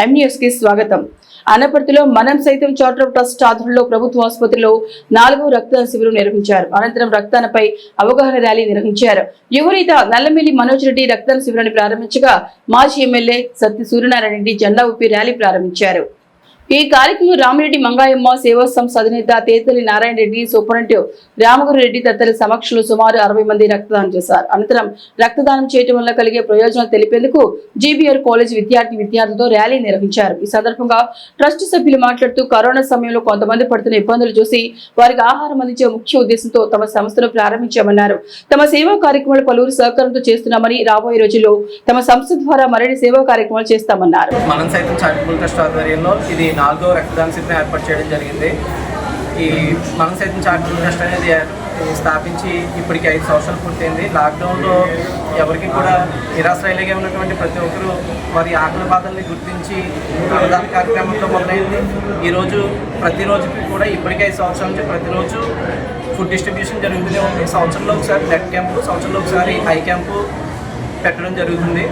M News కి స్వాగతం. అనపర్తిలో మనం సైతం చారిటబుల్ ట్రస్ట్ ఆధ్వర్యంలో ప్రభుత్వ ఆసుపత్రిలో 4వ రక్తదాన శిబిరం నిర్వహించారు. అనంతరం రక్తదానపై అవగాహన ర్యాలీ నిర్వహించారు. యువనేత నల్లమిల్లి మనోజ్ రెడ్డి రక్తదాన శిబిరాన్ని ప్రారంభించగా మాజీ ఎమ్మెల్యే సత్తి సూర్యనారాయణ రెడ్డి జెండా ఊపి ర్యాలీ ప్రారంభించారు. ఈ కార్యక్రమంలో రామిరెడ్డి మంగాయమ్మ సేవా సంస్థ అధినేత తేతలి నారాయణ రెడ్డి, సూపరింటెండెంట్ రామగురు రెడ్డి తదితరుల సమక్షంలో సుమారు 60 మంది రక్తదానం చేశారు. అనంతరం రక్తదానం చేయడం వల్ల కలిగే ప్రయోజనాలు తెలిపేందుకు జీబీఆర్ కాలేజ్ విద్యార్థులతో ర్యాలీ నిర్వహించారు. ఈ సందర్భంగా ట్రస్ట్ సభ్యులు మాట్లాడుతూ కరోనా సమయంలో కొంతమంది పడుతున్న ఇబ్బందులు చూసి వారికి ఆహారం అందించే ముఖ్య ఉద్దేశంతో తమ సంస్థను ప్రారంభించామన్నారు. తమ సేవా కార్యక్రమాలు పలువురు సహకారంతో చేస్తున్నామని, రాబోయే రోజుల్లో తమ సంస్థ ద్వారా మరిన్ని సేవా కార్యక్రమాలు చేస్తామన్నారు. మనం సైతం చారిటబుల్ ట్రస్ట్ ఆధ్వర్యంలో ఇది 4వ రక్తదాన శిబిరం ఏర్పాటు చేయడం జరిగింది. ఈ మనం సైతం చారిటబుల్ ట్రస్ట్ అనేది స్థాపించి ఇప్పటికి 5 సంవత్సరాలు పూర్తయింది. లాక్డౌన్లో ఎవరికి కూడా నిరాశ్రయులుగా ఉన్నటువంటి ప్రతి ఒక్కరూ వారి ఆకలి బాధల్ని గుర్తించి అన్నదాన కార్యక్రమంతో మొదలైంది. ఈరోజు ప్రతిరోజుకి కూడా ఇప్పటికి 5 సంవత్సరాల నుంచి ప్రతిరోజు ఫుడ్ డిస్ట్రిబ్యూషన్ జరుగుతూనే ఉంది. సంవత్సరంలో ఒకసారి బ్లడ్ క్యాంపు, సంవత్సరంలో ఒకసారి ఐ క్యాంపు పెట్టడం జరుగుతుంది.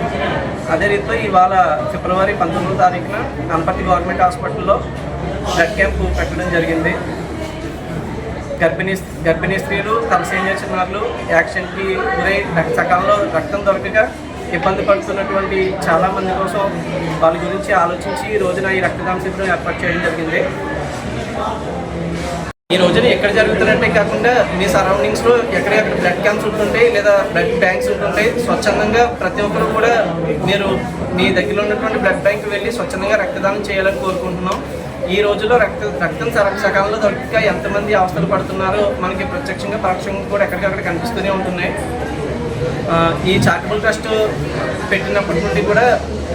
అదే రీతిలో ఇవాళ ఫిబ్రవరి 19వ తారీఖున అనపర్తి గవర్నమెంట్ హాస్పిటల్లో బ్లడ్ క్యాంపు పెట్టడం జరిగింది. గర్భిణీ స్త్రీలు, తలసేమియా చిన్నారులు యాక్సిడెంట్కి గురై సకాలంలో రక్తం దొరకక ఇబ్బంది పడుతున్నటువంటి చాలామంది కోసం వాళ్ళ గురించి ఆలోచించి ఈ రోజున ఈ రక్తదాన శిబిరం ఏర్పాటు చేయడం జరిగింది. ఈ రోజున ఎక్కడ జరుగుతున్నట్టే కాకుండా మీ సరౌండింగ్స్లో ఎక్కడెక్కడ బ్లడ్ క్యాంప్స్ ఉంటుంటాయి లేదా బ్లడ్ బ్యాంక్స్ ఉంటుంటాయి. స్వచ్ఛందంగా ప్రతి ఒక్కరు కూడా మీరు మీ దగ్గర ఉన్నటువంటి బ్లడ్ బ్యాంక్ వెళ్ళి స్వచ్ఛందంగా రక్తదానం చేయాలని కోరుకుంటున్నాం. ఈ రోజుల్లో రక్తం సకాలంలో దొరకక ఎంతమంది అవస్థలు పడుతున్నారో మనకి ప్రత్యక్షంగా పరోక్షంగా కూడా ఎక్కడికక్కడ కనిపిస్తూనే ఉంటున్నాయి. ఈ చారిటబుల్ ట్రస్ట్ పెట్టినప్పటి నుండి కూడా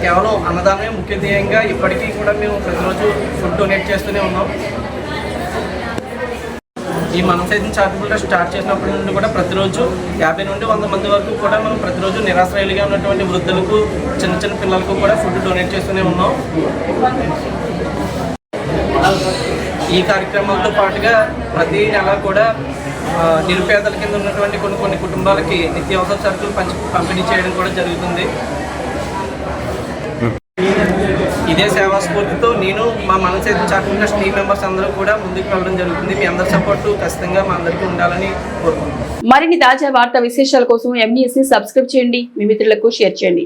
కేవలం అన్నదానమే ముఖ్య ధ్యేయంగా ఇప్పటికీ కూడా మేము ప్రతిరోజు ఫుడ్ డొనేట్ చేస్తూనే ఉన్నాం. ఈ మనం సైతం చారిటబుల్ ట్రస్ట్ స్టార్ట్ చేసినప్పటి నుండి కూడా ప్రతిరోజు 50 నుండి 100 మంది వరకు కూడా మనం ప్రతిరోజు నిరాశ్రయులుగా ఉన్నటువంటి వృద్ధులకు, చిన్న చిన్న పిల్లలకు కూడా ఫుడ్ డొనేట్ చేస్తూనే ఉన్నాం. ఈ కార్యక్రమాలతో పాటుగా ప్రతి నెల కూడా నిరుపేదల కింద ఉన్నటువంటి కొన్ని కుటుంబాలకి నిత్యావసర సరుకులు పంపిణీ చేయడం కూడా జరుగుతుంది. ఇదే సేవా స్ఫూర్తితో నేను మా మన సైతం చారిటబుల్ ట్రస్ట్ టీమ్ మెంబర్స్ అందరూ కూడా ముందుకు వెళ్ళడం జరుగుతుంది. మీ అందరి సపోర్టు ఖచ్చితంగా మా అందరికీ ఉండాలని కోరుకుంటున్నాను. మరిన్ని తాజా వార్తా విశేషాల కోసం ఎంన్యూస్ ని సబ్స్క్రైబ్ చేయండి, మీ మిత్రులకు షేర్ చేయండి.